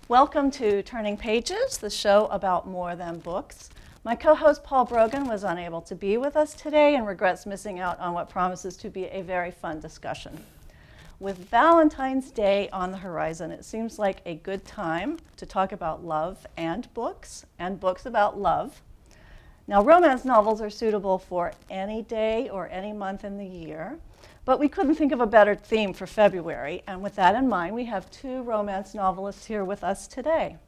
Welcome to Turning Pages, the show about more than books. My co-host Paul Brogan was unable to be with us today and regrets missing out on what promises to be a very fun discussion. With Valentine's Day on the horizon, it seems like a good time to talk about love and books about love. Now, romance novels are suitable for any day or any month in the year, but we couldn't think of a better theme for February, and with that in mind, we have two romance novelists here with us today.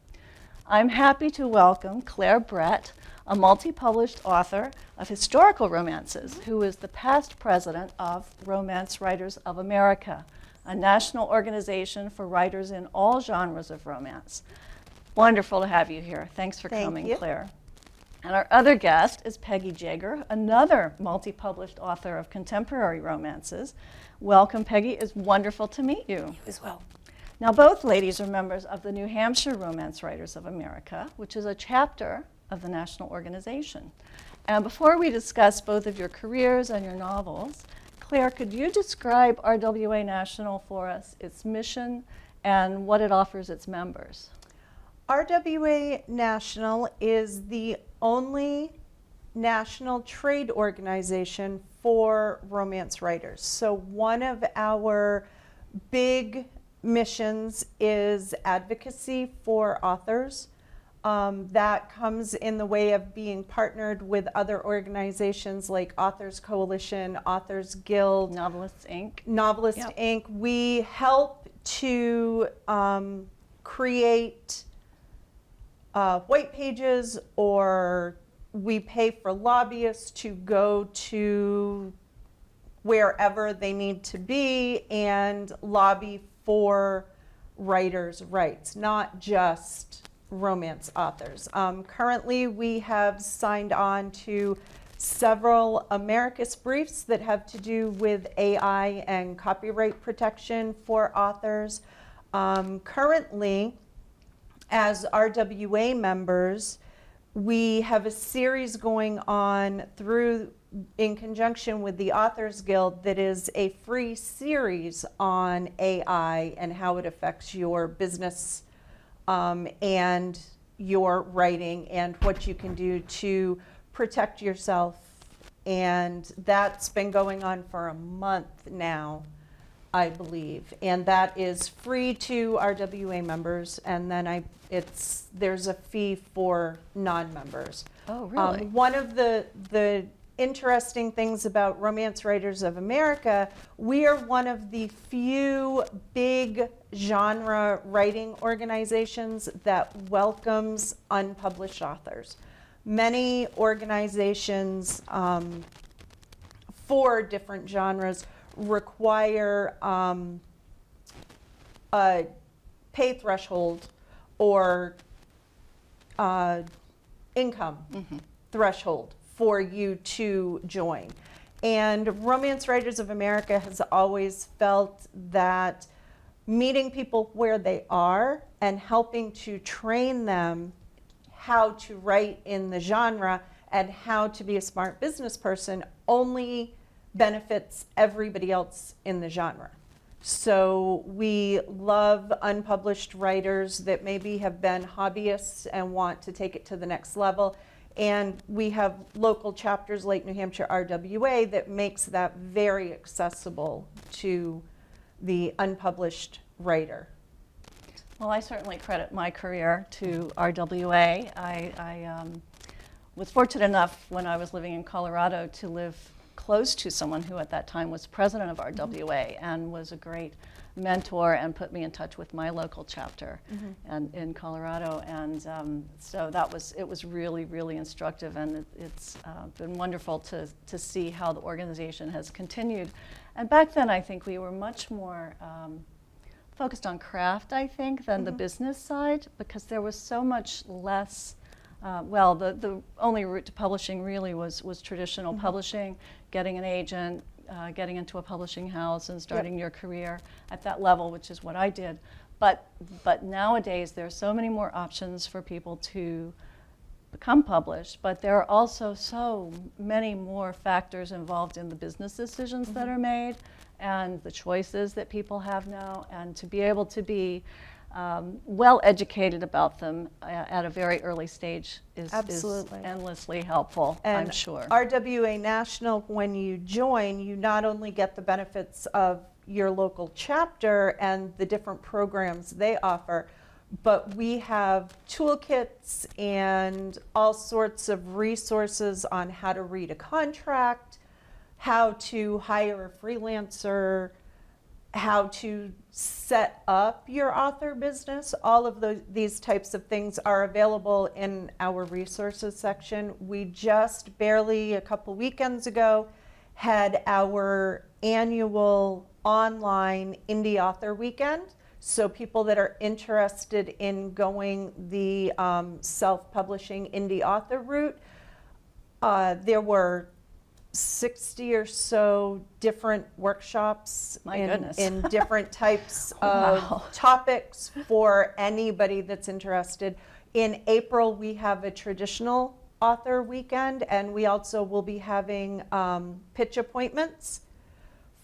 I'm happy to welcome Clair Brett, a multi-published author of historical romances, who is the past president of Romance Writers of America, a national organization for writers in all genres of romance. Wonderful to have you here. Thanks for coming, Clair. And our other guest is Peggy Jaeger, another multi-published author of contemporary romances. Welcome, Peggy. It's wonderful to meet you. You as well. Now, both ladies are members of the New Hampshire Romance Writers of America, which is a chapter of the national organization. And before we discuss both of your careers and your novels, Clair, could you describe RWA National for us, its mission, and what it offers its members? RWA National is the only national trade organization for romance writers. So one of our big missions is advocacy for authors. That comes in the way of being partnered with other organizations like Authors Coalition, Authors Guild, Novelists, Inc. Novelists, Yep. Inc. We help to create white pages, or we pay for lobbyists to go to wherever they need to be and lobby for writers' rights, not just romance authors. Currently, we have signed on to several Americus briefs that have to do with AI and copyright protection for authors. Currently, as RWA members, we have a series going on in conjunction with the Authors Guild that is a free series on AI and how it affects your business and your writing and what you can do to protect yourself. And that's been going on for a month now, I believe, and that is free to RWA members, and then there's a fee for non-members. Oh, really? One of the interesting things about Romance Writers of America, we are one of the few big genre writing organizations that welcomes unpublished authors. Many organizations for different genres require a pay threshold or income threshold for you to join. And Romance Writers of America has always felt that meeting people where they are and helping to train them how to write in the genre and how to be a smart business person only benefits everybody else in the genre. So we love unpublished writers that maybe have been hobbyists and want to take it to the next level. And we have local chapters like New Hampshire RWA that makes that very accessible to the unpublished writer. Well, I certainly credit my career to RWA. I was fortunate enough when I was living in Colorado to live close to someone who at that time was president of RWA and was a great mentor and put me in touch with my local chapter and in Colorado. And so it was really, really instructive, and it's been wonderful to see how the organization has continued. And back then, I think we were much more focused on craft, I think, than the business side, because there was so much less. The only route to publishing really was traditional publishing, getting an agent, getting into a publishing house and starting your career at that level, which is what I did. But nowadays, there are so many more options for people to become published, but there are also so many more factors involved in the business decisions that are made and the choices that people have now, and to be able to be well educated about them at a very early stage is Absolutely. endlessly helpful, And I'm sure. RWA National, when you join, you not only get the benefits of your local chapter and the different programs they offer, but we have toolkits and all sorts of resources on how to read a contract, how to hire a freelancer, how to set up your author business. All of these types of things are available in our resources section. We just barely a couple weekends ago had our annual online indie author weekend. So people that are interested in going the self-publishing indie author route, there were 60 or so different workshops in different types of topics for anybody that's interested. In April, we have a traditional author weekend, and we also will be having pitch appointments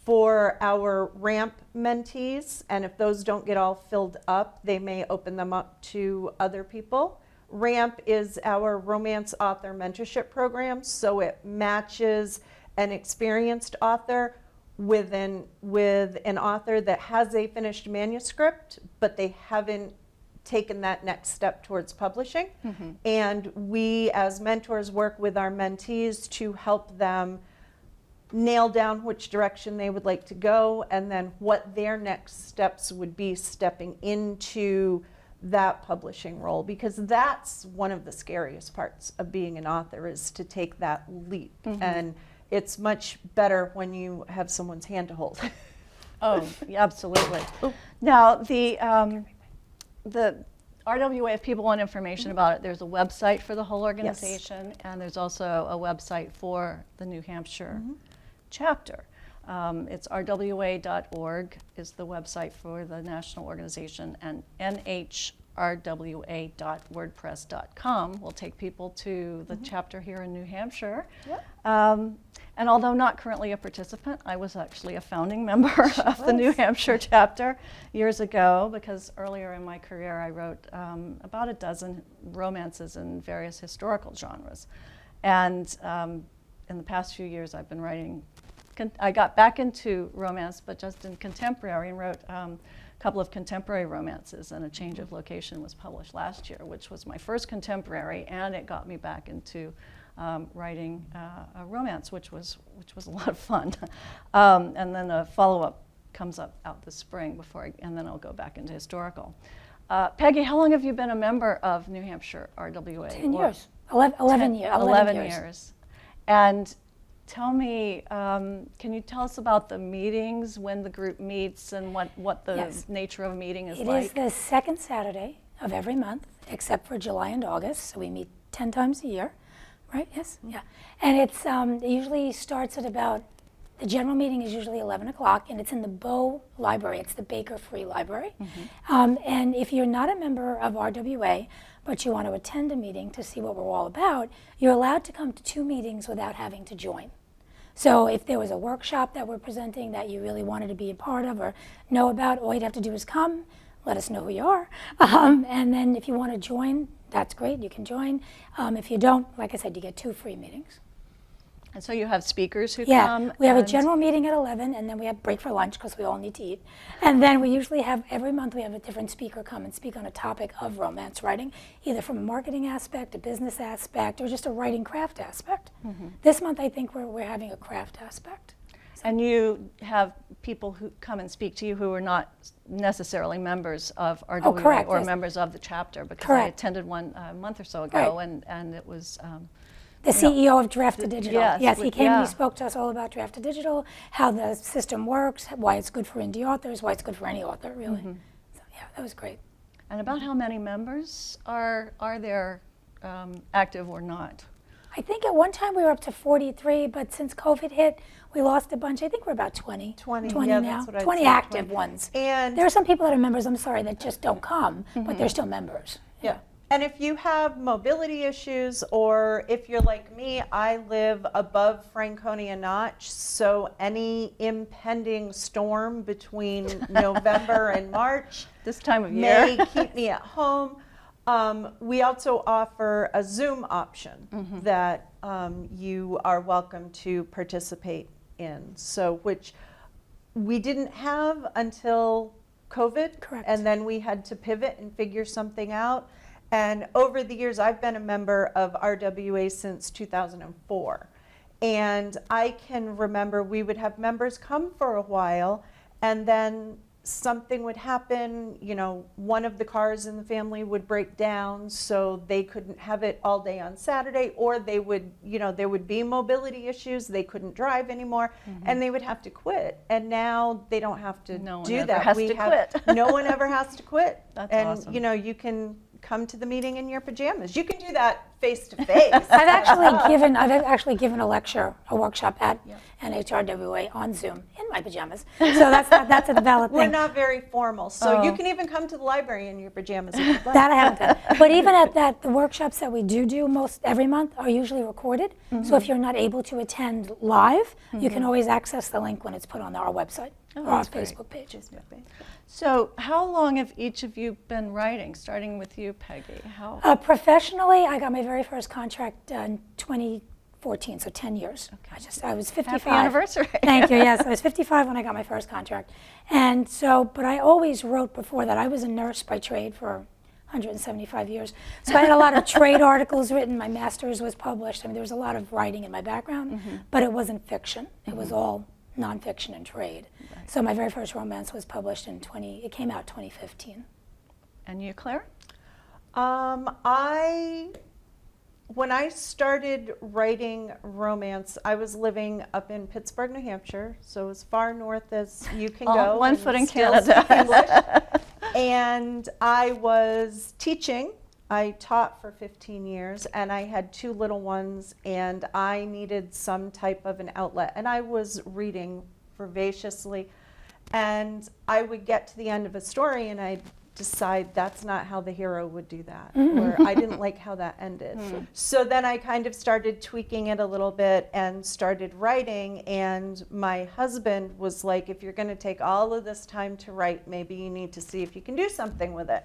for our RAMP mentees, and if those don't get all filled up, they may open them up to other people. RAMP is our Romance Author Mentorship Program, so it matches an experienced author with an author that has a finished manuscript, but they haven't taken that next step towards publishing. Mm-hmm. And we, as mentors, work with our mentees to help them nail down which direction they would like to go, and then what their next steps would be stepping into that publishing role, because that's one of the scariest parts of being an author, is to take that leap. Mm-hmm. And it's much better when you have someone's hand to hold. Oh, yeah, absolutely. Now, the RWA, if people want information about it, there's a website for the whole organization, yes. And there's also a website for the New Hampshire chapter. It's rwa.org is the website for the national organization, and nhrwa.wordpress.com will take people to the chapter here in New Hampshire. Yep. And although not currently a participant, I was actually a founding member of the New Hampshire chapter years ago, because earlier in my career I wrote about a dozen romances in various historical genres. And in the past few years I've been writing, I got back into romance, but just in contemporary, and wrote a couple of contemporary romances, and A Change of Location was published last year, which was my first contemporary, and it got me back into writing a romance, which was a lot of fun. And then a follow-up comes out this spring and then I'll go back into historical. Peggy, how long have you been a member of New Hampshire RWA? 10 years. 11 years. 11 years. And tell me, can you tell us about the meetings, when the group meets, and what the nature of a meeting is like? It is the second Saturday of every month, except for July and August, so we meet 10 times a year. Right, yes, yeah. And it's, it usually starts at about, the general meeting is usually 11 o'clock, and it's in the Bow Library. It's the Baker Free Library. Mm-hmm. And if you're not a member of RWA, but you want to attend a meeting to see what we're all about, you're allowed to come to 2 meetings without having to join. So if there was a workshop that we're presenting that you really wanted to be a part of or know about, all you'd have to do is come, let us know who you are, and then if you want to join, that's great, you can join. If you don't, like I said, you get 2 free meetings. And so you have speakers who come? Yeah, we have a general meeting at 11, and then we have break for lunch because we all need to eat. And then we usually have, every month we have a different speaker come and speak on a topic of romance writing, either from a marketing aspect, a business aspect, or just a writing craft aspect. Mm-hmm. This month I think we're having a craft aspect. And you have people who come and speak to you who are not necessarily members of RWA or members of the chapter, because I attended one a month or so ago, and it was the CEO of Draft to Digital. Yes, he came and he spoke to us all about Draft to Digital, how the system works, why it's good for indie authors, why it's good for any author, really. Mm-hmm. So yeah, that was great. And about how many members are there active or not? I think at one time we were up to 43, but since COVID hit, we lost a bunch. I think we're about 20. 20 yeah, now. That's what 20 active ones. And there are some people that are members, I'm sorry, that just don't come, but they're still members. Yeah. And if you have mobility issues, or if you're like me, I live above Franconia Notch, so any impending storm between November and March This time of year. may keep me at home. We also offer a Zoom option that you are welcome to participate in. So, which we didn't have until COVID. Correct. And then we had to pivot and figure something out. And over the years, I've been a member of RWA since 2004. And I can remember we would have members come for a while, and then something would happen, you know, one of the cars in the family would break down, so they couldn't have it all day on Saturday, or they would, you know, there would be mobility issues, they couldn't drive anymore, and they would have to quit. And now they don't have to No one do ever that. has to quit. No one ever has to quit. That's and awesome. you know, you can come to the meeting in your pajamas. You can do that face to face. I've actually given a workshop at NHRWA on Zoom in my pajamas. So that's a valid We're thing. not very formal, so you can even come to the library in your pajamas if you'd like. That I haven't done. But even at that, the workshops that we do most every month are usually recorded. So if you're not able to attend live, you can always access the link when it's put on our website or our that's great. Facebook page. So how long have each of you been writing, starting with you, Peggy? How? Professionally, I got my very first contract in 2014, so 10 years. I was 55. Happy anniversary. Thank you, yes. I was 55 when I got my first contract. And so, but I always wrote before that. I was a nurse by trade for 175 years. So I had a lot of trade articles written. My master's was published. I mean, there was a lot of writing in my background, but it wasn't fiction. It was all nonfiction and trade. Right. So my very first romance was published in it came out 2015. And you, Claire? When I started writing romance, I was living up in Pittsburgh, New Hampshire, so as far north as you can go. 1 and foot in still Canada. speak English. And I was teaching. I taught for 15 years, and I had 2 little ones, and I needed some type of an outlet. And I was reading voraciously, and I would get to the end of a story, and I'd decide that's not how the hero would do that, or I didn't like how that ended. So then I kind of started tweaking it a little bit and started writing, and my husband was like, if you're going to take all of this time to write, maybe you need to see if you can do something with it.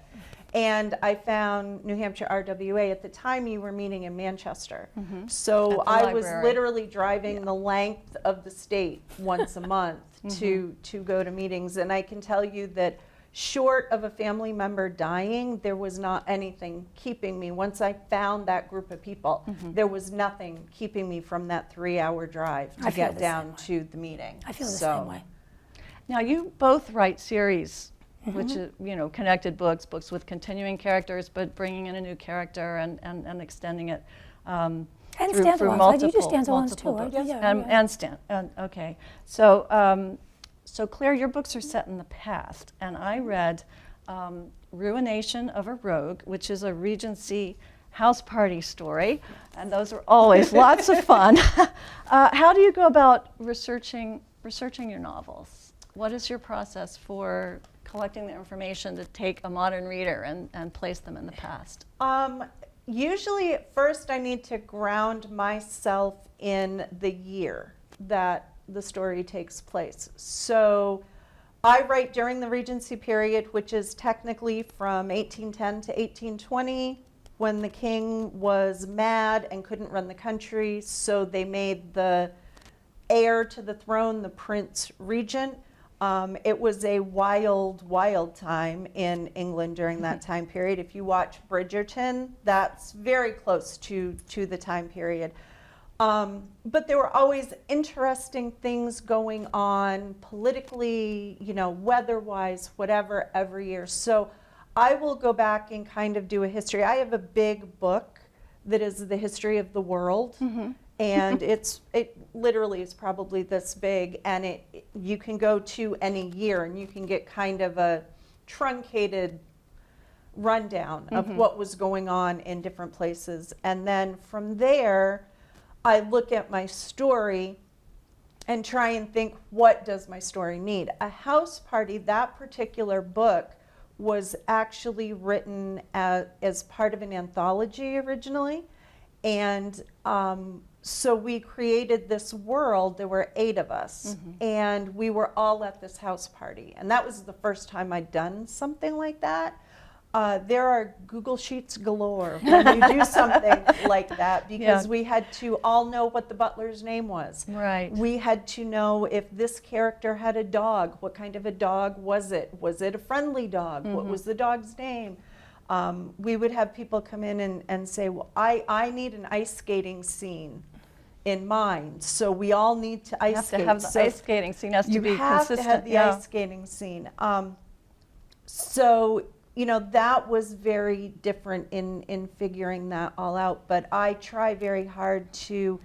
And I found New Hampshire RWA. At the time, you were meeting in Manchester. So I was literally driving the length of the state once a month to go to meetings. And I can tell you that short of a family member dying, there was not anything keeping me. Once I found that group of people, there was nothing keeping me from that 3-hour drive to get down to the meeting. I feel the same way. Now, you both write series, which is, you know, connected books with continuing characters, but bringing in a new character and extending it And through standalones. You do multiple standalones too, books. right? Okay. So, so Claire, your books are set in the past, and I read Ruination of a Rogue, which is a Regency house party story, and those are always lots of fun. How do you go about researching your novels? What is your process for collecting the information to take a modern reader and place them in the past? Usually at first I need to ground myself in the year that the story takes place. So I write during the Regency period, which is technically from 1810 to 1820, when the king was mad and couldn't run the country, so they made the heir to the throne the Prince Regent. It was a wild, wild time in England during that time period. If you watch Bridgerton, that's very close to the time period. But there were always interesting things going on politically, you know, weather-wise, whatever, every year. So I will go back and kind of do a history. I have a big book that is the history of the world. And it literally is probably this big, and you can go to any year and you can get kind of a truncated rundown of what was going on in different places. And then from there, I look at my story and try and think, what does my story need? A house party, that particular book, was actually written as part of an anthology originally. And so we created this world. There were 8 of us, and we were all at this house party. And that was the first time I'd done something like that. There are Google Sheets galore when you do something like that, because we had to all know what the butler's name was. Right. We had to know if this character had a dog, what kind of a dog was it? Was it a friendly dog? What was the dog's name? We would have people come in and say, well, I need an ice skating scene in mind, so we all need to ice skate. You have to have the ice skating scene has to be consistent. You have to have the ice skating scene. So, you know, that was very different in figuring that all out, but I try very hard to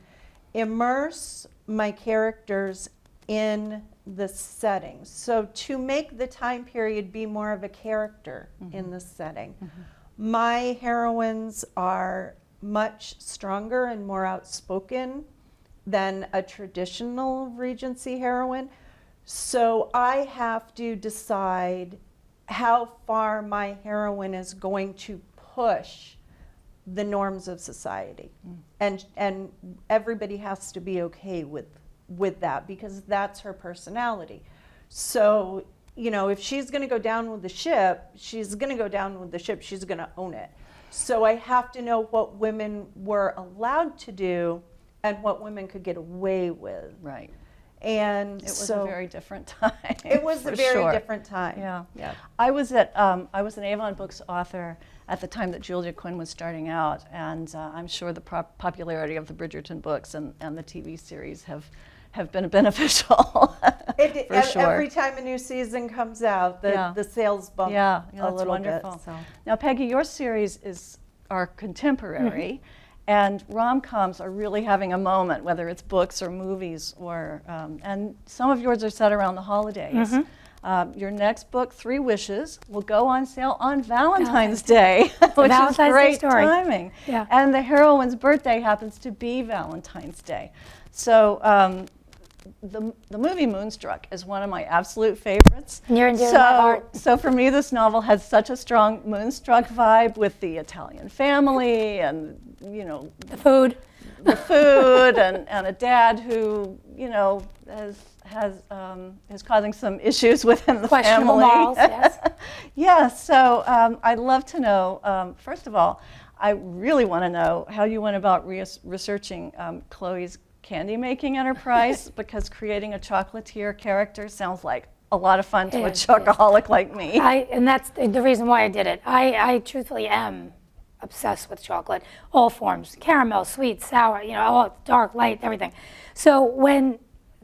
immerse my characters in the setting. So to make the time period be more of a character in the setting. My heroines are much stronger and more outspoken than a traditional Regency heroine. So I have to decide how far my heroine is going to push the norms of society. And everybody has to be okay with that, because that's her personality. So, you know, if she's going to go down with the ship, she's going to go down with the ship. She's going to own it. So I have to know what women were allowed to do and what women could get away with. Right. And it was so a very different time. It was a for very sure. different time. Yeah. Yeah. I was an Avon Books author at the time that Julia Quinn was starting out, and I'm sure the popularity of the Bridgerton books and the TV series have been beneficial. For sure. Every time a new season comes out, the sales bump a little wonderful. bit. So. Now, Peggy, your series are contemporary, and rom-coms are really having a moment, whether it's books or movies, or and some of yours are set around the holidays. Your next book, 3 Wishes, will go on sale on Valentine's Day, which is great timing. Yeah. And the heroine's birthday happens to be Valentine's Day. So the movie Moonstruck is one of my absolute favorites. Near and dear to my heart. So for me, this novel has such a strong Moonstruck vibe with the Italian family and, you know, The food. and a dad who, you know, is causing some issues within the Questionable family. morals, yes. Yeah, so I'd love to know, first of all, I really want to know how you went about researching Chloe's candy making enterprise, because creating a chocolatier character sounds like a lot of fun to a chocoholic like me. And that's the reason why I did it. I truthfully am obsessed with chocolate, all forms, caramel, sweet, sour, you know, all dark, light, everything. So when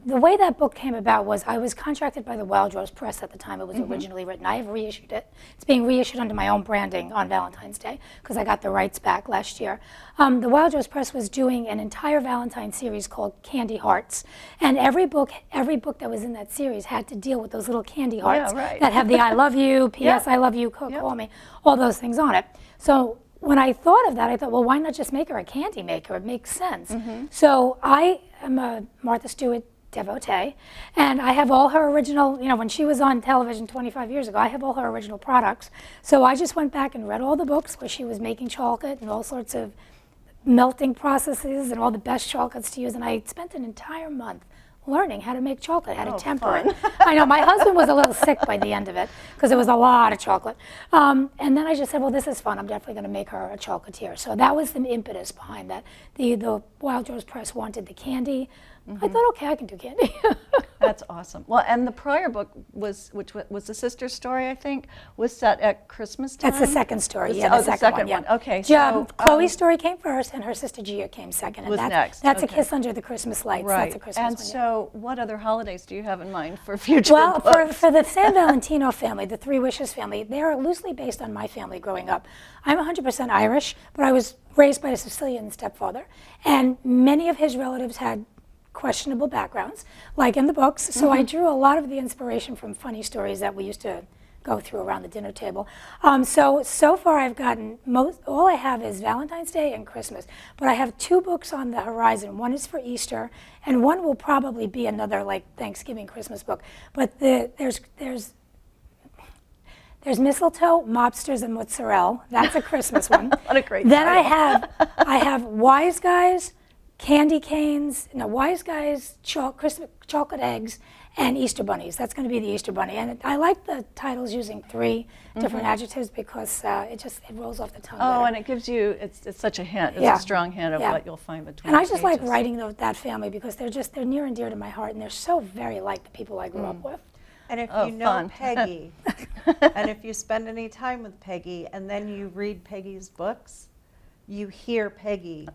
the way that book came about was I was contracted by the Wild Rose Press at the time it was originally written. I have reissued it. It's being reissued under my own branding on Valentine's Day because I got the rights back last year. The Wild Rose Press was doing an entire Valentine series called Candy Hearts, and every book that was in that series had to deal with those little candy hearts that have the I love you, P.S. I love you, call me, all those things on it. So when I thought of that, I thought, well, why not just make her a candy maker? It makes sense. So I am a Martha Stewart devotee, and I have all her original, you know, when she was on television 25 years ago, I have all her original products. So I just went back and read all the books where she was making chocolate and all sorts of melting processes and all the best chocolates to use, and I spent an entire month learning how to make chocolate, how to temper it. I know, my husband was a little sick by the end of it because it was a lot of chocolate. And then I just said, well, this is fun. I'm definitely going to make her a chocolatier. So that was the impetus behind that. The Wild Rose Press wanted the candy. I thought, okay, I can do candy. That's awesome. Well, and the prior book which was the sister story, I think, was set at Christmas time. That's the second story. The second one. Okay. So Chloe's story came first, and her sister Gia came second. And next. That's A Kiss Under the Christmas Lights. Right. That's a Christmas and one. So, what other holidays do you have in mind for future books? Well, for the San Valentino family, the 3 Wishes family, they are loosely based on my family growing up. I'm 100% Irish, but I was raised by a Sicilian stepfather, and many of his relatives had questionable backgrounds, like in the books. So I drew a lot of the inspiration from funny stories that we used to go through around the dinner table. So far I've gotten all I have is Valentine's Day and Christmas, but I have 2 books on the horizon. One is for Easter, and one will probably be another like Thanksgiving, Christmas book. But there's There's mistletoe, mobsters, and mozzarella. That's a Christmas one. What a great Then title. I have wise guys, candy canes, no, wise guys, chocolate eggs, and Easter bunnies. That's going to be the Easter bunny. And I like the titles using 3 different adjectives because it rolls off the tongue. Oh, better. and it gives you, it's such a hint. It's Yeah. a strong hint of Yeah. what you'll find between And I the just like pages. writing that family because they're near and dear to my heart, and they're so very like the people I grew up with. And if Oh, you know fun. Peggy, and if you spend any time with Peggy, and then you read Peggy's books, you hear Peggy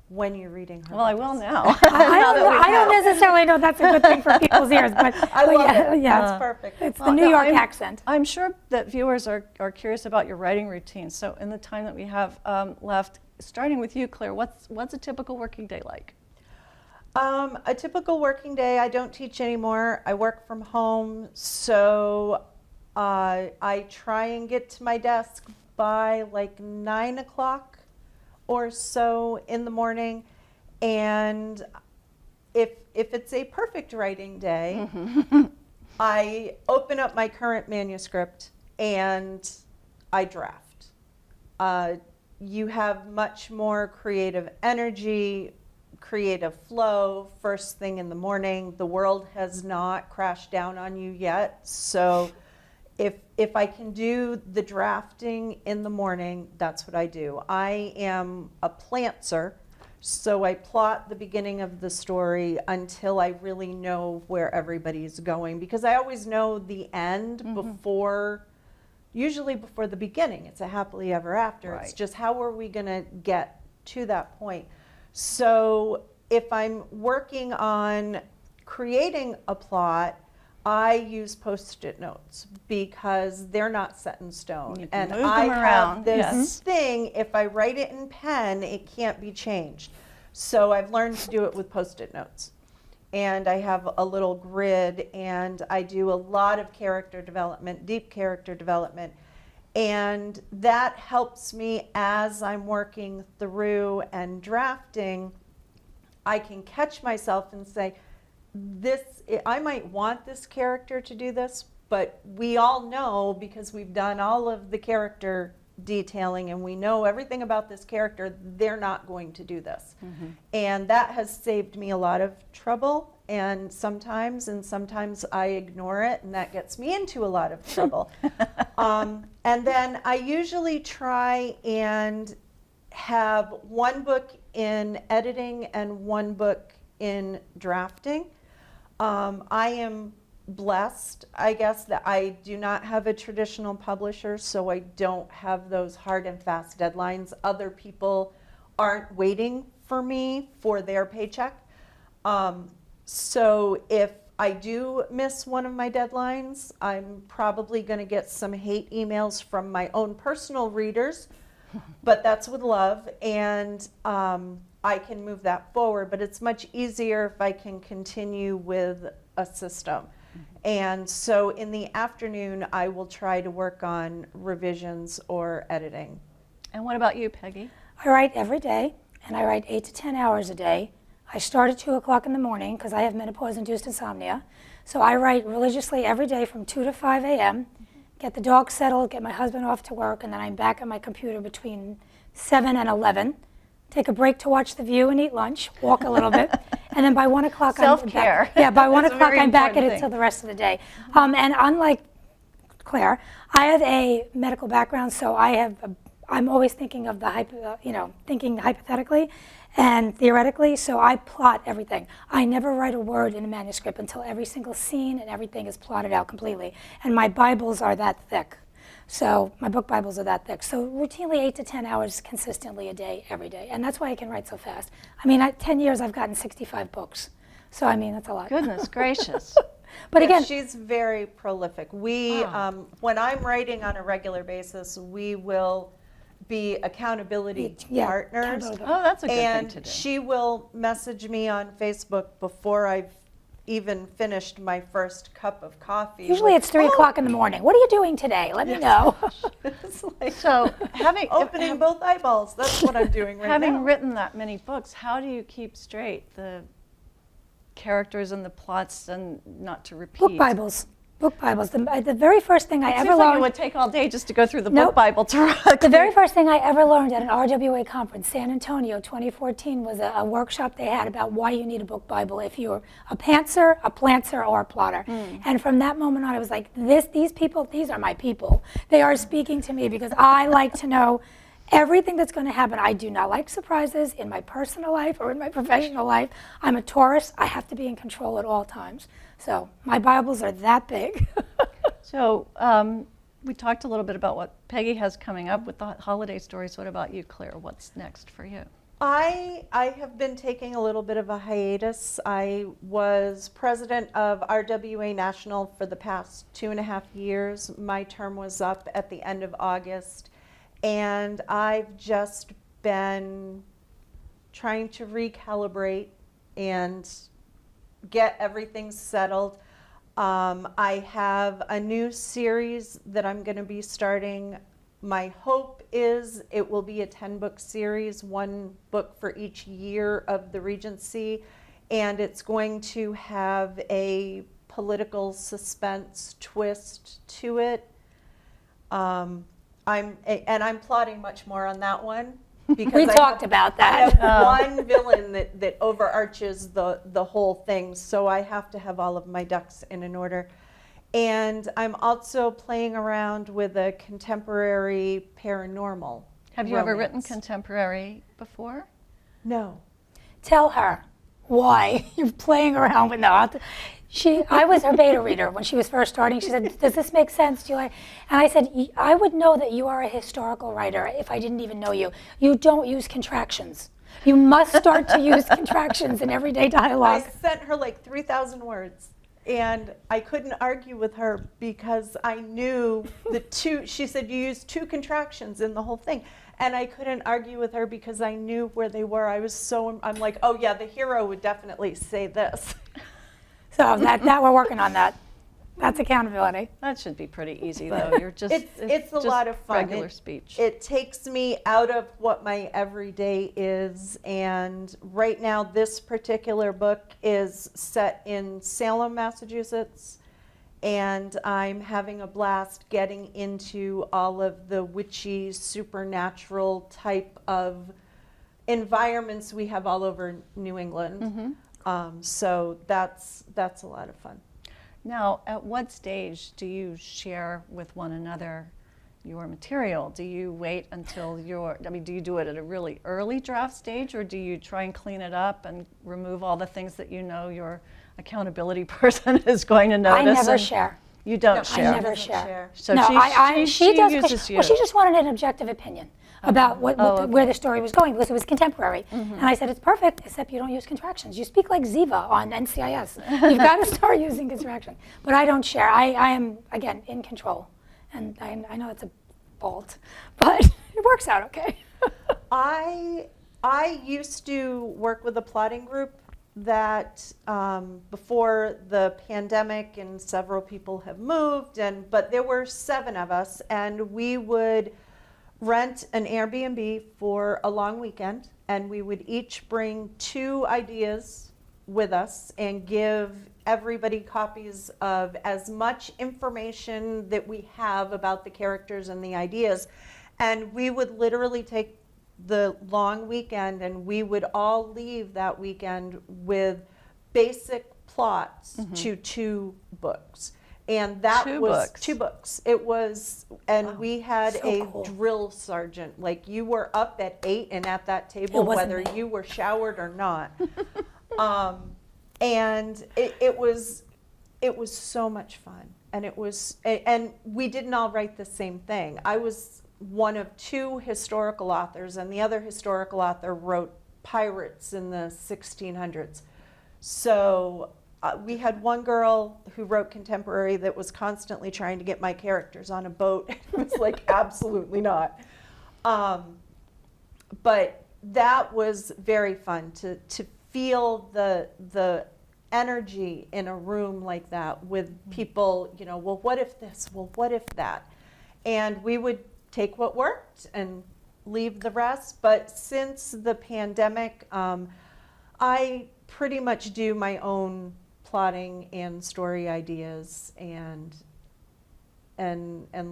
when you're reading her Well, I books. will now. I don't necessarily know that's a good thing for people's ears, but I love yeah, it. yeah. That's perfect. It's the Well, New no, York I'm- accent. I'm sure that viewers are curious about your writing routine. So in the time that we have left, starting with you, Claire, what's a typical working day like? A typical working day, I don't teach anymore. I work from home, so I try and get to my desk by like 9 o'clock or so in the morning. And if it's a perfect writing day, I open up my current manuscript and I draft. You have much more creative energy, creative flow first thing in the morning. The world has not crashed down on you yet, so if I can do the drafting in the morning, that's what I do. I am a plantser, so I plot the beginning of the story until I really know where everybody's going, because I always know the end usually before the beginning. It's a happily ever after. Right. It's just how are we going to get to that point. So if I'm working on creating a plot, I use Post-it notes because they're not set in stone. You can And move I them have around, this yes. thing, if I write it in pen, it can't be changed. So I've learned to do it with Post-it notes. And I have a little grid, and I do a lot of character development, deep character development. And that helps me as I'm working through and drafting. I can catch myself and say, I might want this character to do this, but we all know, because we've done all of the character detailing and we know everything about this character, they're not going to do this. And that has saved me a lot of trouble, and sometimes I ignore it, and that gets me into a lot of trouble. And then I usually try and have one book in editing and one book in drafting. I am blessed, I guess, that I do not have a traditional publisher, so I don't have those hard and fast deadlines. Other people aren't waiting for me for their paycheck. So if I do miss one of my deadlines, I'm probably going to get some hate emails from my own personal readers, but that's with love, and I can move that forward. But it's much easier if I can continue with a system. And so in the afternoon, I will try to work on revisions or editing. And what about you, Peggy? I write every day, and I write 8 to 10 hours a day. I start at 2 o'clock in the morning because I have menopause-induced insomnia. So I write religiously every day from 2 to 5 a.m., get the dog settled, get my husband off to work, and then I'm back at my computer between 7 and 11. Take a break to watch The View and eat lunch, walk a little bit, and then by 1 o'clock Self-care. I'm back. Yeah, by 1 That's a o'clock very I'm back at important it thing. till the rest of the day. And unlike Claire, I have a medical background, so I'm always thinking of thinking hypothetically and theoretically, so I plot everything. I never write a word in a manuscript until every single scene and everything is plotted out completely. And my Bibles are that thick. So my book Bibles are that thick. So routinely 8 to 10 hours consistently a day, every day. And that's why I can write so fast. I mean, 10 years I've gotten 65 books. So I mean, that's a lot. Goodness gracious. But Yeah, again, she's very prolific. When I'm writing on a regular basis, we will be accountability partners. accountability. Oh, that's a good thing And to do. she will message me on Facebook before I've even finished my first cup of coffee. Usually it's 3 o'clock in the morning. What are you doing today? Let me know. It's like So opening both eyeballs. That's what I'm doing right having now. written that many books, how do you keep straight the characters and the plots and not to repeat? Book Bibles. Book Bibles. The very first thing I It ever seems like it learned. would take all day just to go through the Nope. book Bible to The very first thing I ever learned at an RWA conference, San Antonio 2014, was a workshop they had about why you need a book Bible if you're a pantser, a plantser, or a plotter. And from that moment on, I was like, these people, these are my people. They are speaking to me because I like to know everything that's going to happen. I do not like surprises in my personal life or in my professional life. I'm a Taurus. I have to be in control at all times. So my Bibles are that big. So we talked a little bit about what Peggy has coming up with the holiday stories. What about you, Claire? What's next for you? I have been taking a little bit of a hiatus. I was president of RWA National for the past 2.5 years. My term was up at the end of August, and I've just been trying to recalibrate and get everything settled. I have a new series that I'm going to be starting. My hope is it will be a 10-book series, 1 book for each year of the Regency, and it's going to have a political suspense twist to it. I'm plotting much more on that one. Because We talked about that. I have one villain that overarches the whole thing, so I have to have all of my ducks in order. And I'm also playing around with a contemporary paranormal. Have you ever written romance. contemporary before? No. Tell her why you're playing around with that. I was her beta reader when she was first starting. She said, "Does this make sense? Do you like?" And I said, "I would know that you are a historical writer if I didn't even know you. You don't use contractions. You must start to use contractions in everyday dialogue." I sent her like 3,000 words, and I couldn't argue with her because I knew she said you used 2 contractions in the whole thing. And I couldn't argue with her because I knew where they were. I'm like, oh yeah, the hero would definitely say this. So that we're working on that. That's accountability. That should be pretty easy, though. You're just It's a just lot of fun. Regular speech. It takes me out of what my everyday is, and right now this particular book is set in Salem, Massachusetts, and I'm having a blast getting into all of the witchy, supernatural type of environments we have all over New England. So that's a lot of fun. Now, at what stage do you share with one another your material? Do you wait until do you do it at a really early draft stage, or do you try and clean it up and remove all the things that you know your accountability person is going to notice? I never share. You don't No, share? I never doesn't share. share. So No, she does. uses you. Well, she just wanted an objective opinion about okay. where the story was going because it was contemporary. And I said, it's perfect, except you don't use contractions. You speak like Ziva on NCIS. You've got to start using contractions. But I don't share. I am, again, in control. And I know it's a fault, but it works out okay. I used to work with a plotting group that before the pandemic, and several people have moved, but there were 7 of us, and we would rent an Airbnb for a long weekend, and we would each bring 2 ideas with us and give everybody copies of as much information that we have about the characters and the ideas. And we would literally take the long weekend, and we would all leave that weekend with basic plots to 2 books. And that 2 was books. 2 books. It was, and we had so a cool. drill sergeant. Like, you were up at 8 and at that table, wasn't whether me. you were showered or not. And it was so much fun. And we didn't all write the same thing. I was one of 2 historical authors, and the other historical author wrote pirates in the 1600s. So we had one girl who wrote contemporary that was constantly trying to get my characters on a boat. It was like, absolutely not. But that was very fun to feel the energy in a room like that with people, well, what if this? Well, what if that? And we would take what worked and leave the rest. But since the pandemic, I pretty much do my own plotting and story ideas and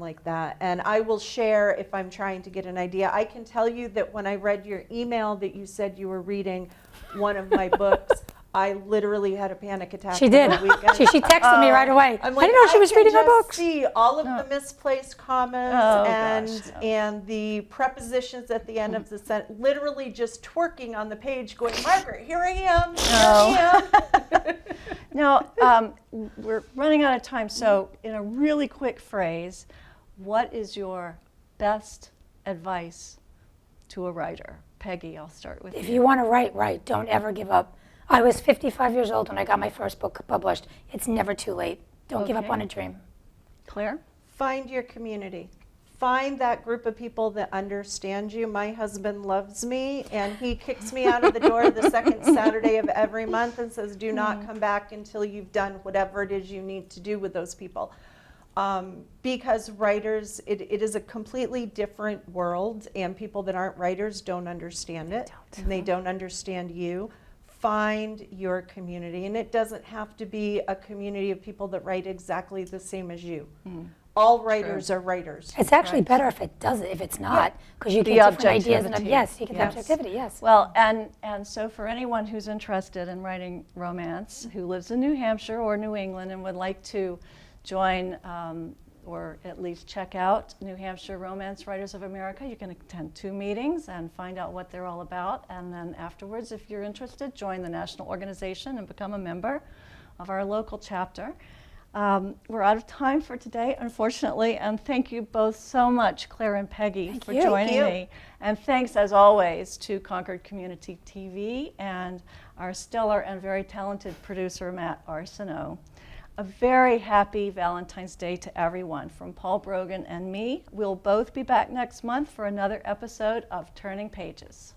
like that. And I will share if I'm trying to get an idea. I can tell you that when I read your email that you said you were reading one of my books, I literally had a panic attack. She did. over the weekend. She texted me right away. I'm I didn't know she was reading my I books. see all of the misplaced commas Oh, and gosh, no. and the prepositions at the end of the sentence, literally just twerking on the page, going, Margaret, here I am. Here I am. Now, we're running out of time, so in a really quick phrase, what is your best advice to a writer? Peggy, I'll start with If you. you want to write, don't ever give up. I was 55 years old when I got my first book published. It's never too late. Don't give up Okay. on a dream. Claire? Find your community. Find that group of people that understand you. My husband loves me, and he kicks me out of the door the second Saturday of every month and says, do not come back until you've done whatever it is you need to do with those people. Because writers, it is a completely different world, and people that aren't writers don't understand it. And they don't understand you. Find your community, and it doesn't have to be a community of people that write exactly the same as you. All writers are writers. It's actually better if it doesn't, if it's not, because you The get different ideas. objectivity. Yes, you get Yes. the objectivity, yes. Well, and so for anyone who's interested in writing romance, who lives in New Hampshire or New England and would like to join or at least check out New Hampshire Romance Writers of America, you can attend 2 meetings and find out what they're all about. And then afterwards, if you're interested, join the national organization and become a member of our local chapter. We're out of time for today, unfortunately, and thank you both so much, Claire and Peggy, for joining me. And thanks, as always, to Concord Community TV and our stellar and very talented producer, Matt Arsenault. A very happy Valentine's Day to everyone. From Paul Brogan and me, we'll both be back next month for another episode of Turning Pages.